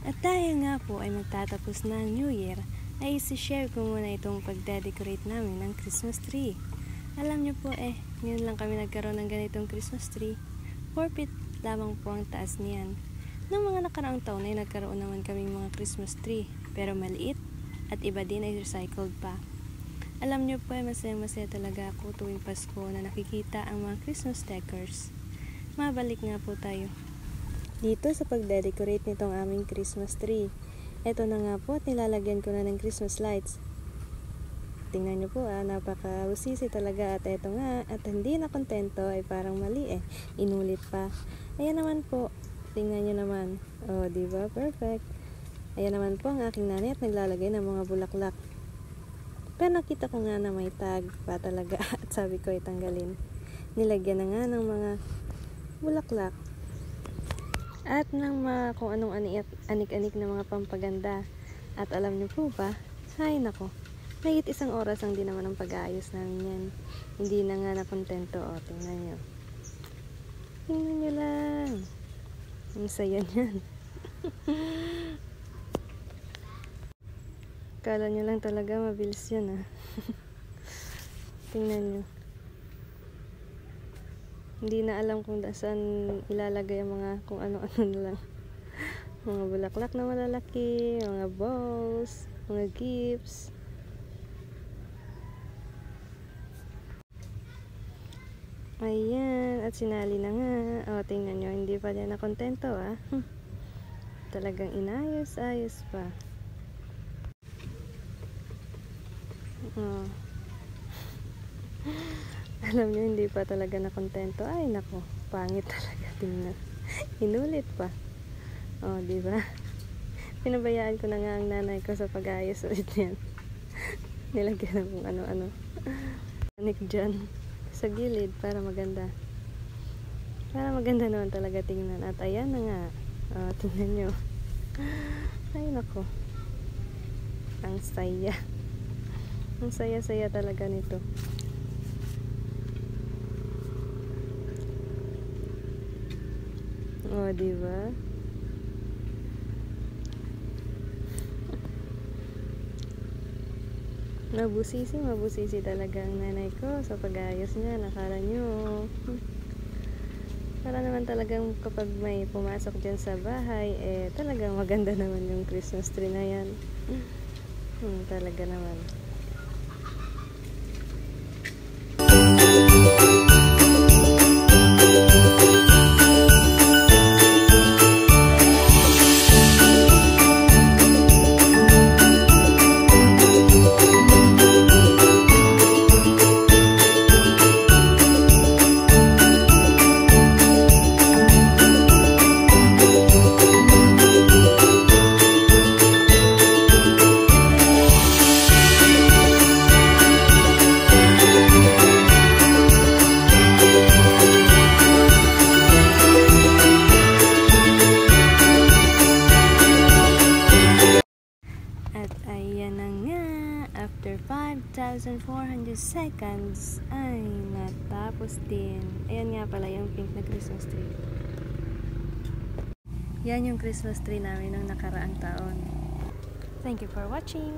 At dahil nga po ay magtatapos na ang New Year, ay isi-share ko muna itong pagde-decorate namin ng Christmas tree. Alam nyo po ngayon lang kami nagkaroon ng ganitong Christmas tree. 4 feet lamang po ang taas niyan. Noong mga nakaraang taon ay nagkaroon naman kaming mga Christmas tree, pero maliit at iba din ay recycled pa. Alam nyo po masaya-masaya talaga ako tuwing Pasko na nakikita ang mga Christmas decors. Mabalik nga po tayo dito sa pagde-decorate nitong aming Christmas tree. Ito na nga po at nilalagyan ko na ng Christmas lights. Tingnan nyo po napaka-usisi talaga at eto nga at hindi na kontento ay parang mali inulit pa. Ayan naman po, tingnan nyo naman. Oh, diba? Perfect. Ayan naman po ang aking nanay at naglalagay ng mga bulaklak. Pero nakita ko nga na may tag pa talaga at sabi ko itanggalin. Nilagyan na nga ng mga bulaklak at ng mga kung anong anik-anik na mga pampaganda. At alam niyo po ba, ay nako, mahigit 1 oras ang din naman ang pag-aayos namin yan. Hindi na nga nakontento. Tingnan nyo. Tingnan nyo lang. Ang saya niyan. Kala nyo lang talaga mabilis yun Tingnan nyo. Hindi na alam kung saan ilalagay ang mga kung ano-ano na lang. Mga bulaklak na malalaki, mga balls, mga gifts. Ayan, at sinali na nga. Tingnan nyo, hindi pa din nakontento Talagang inayos-ayos pa. Alam nyo, hindi pa talaga nakontento. Ay nako, pangit talaga. Tingnan, inulit pa. Diba? Pinabayaan ko na nga ang nanay ko sa pag-ayos ulit yan. Nilagyan ng kung ano-ano anik dyan sa gilid para maganda naman talaga tingnan. At ayan na nga. Tingnan nyo. Ay nako, ang saya. Ang saya-saya talaga nito. Diba? Mabusisi talaga ang nanay ko sa pag-ayos niya. Nakala nyo. Para naman talagang kapag may pumasok dyan sa bahay, talagang maganda naman yung Christmas tree na yan. Talaga naman. After 5,400 seconds ay natapos din. Ayan nga pala yung pink na Christmas tree. Yan yung Christmas tree namin ng nakaraang taon. Thank you for watching.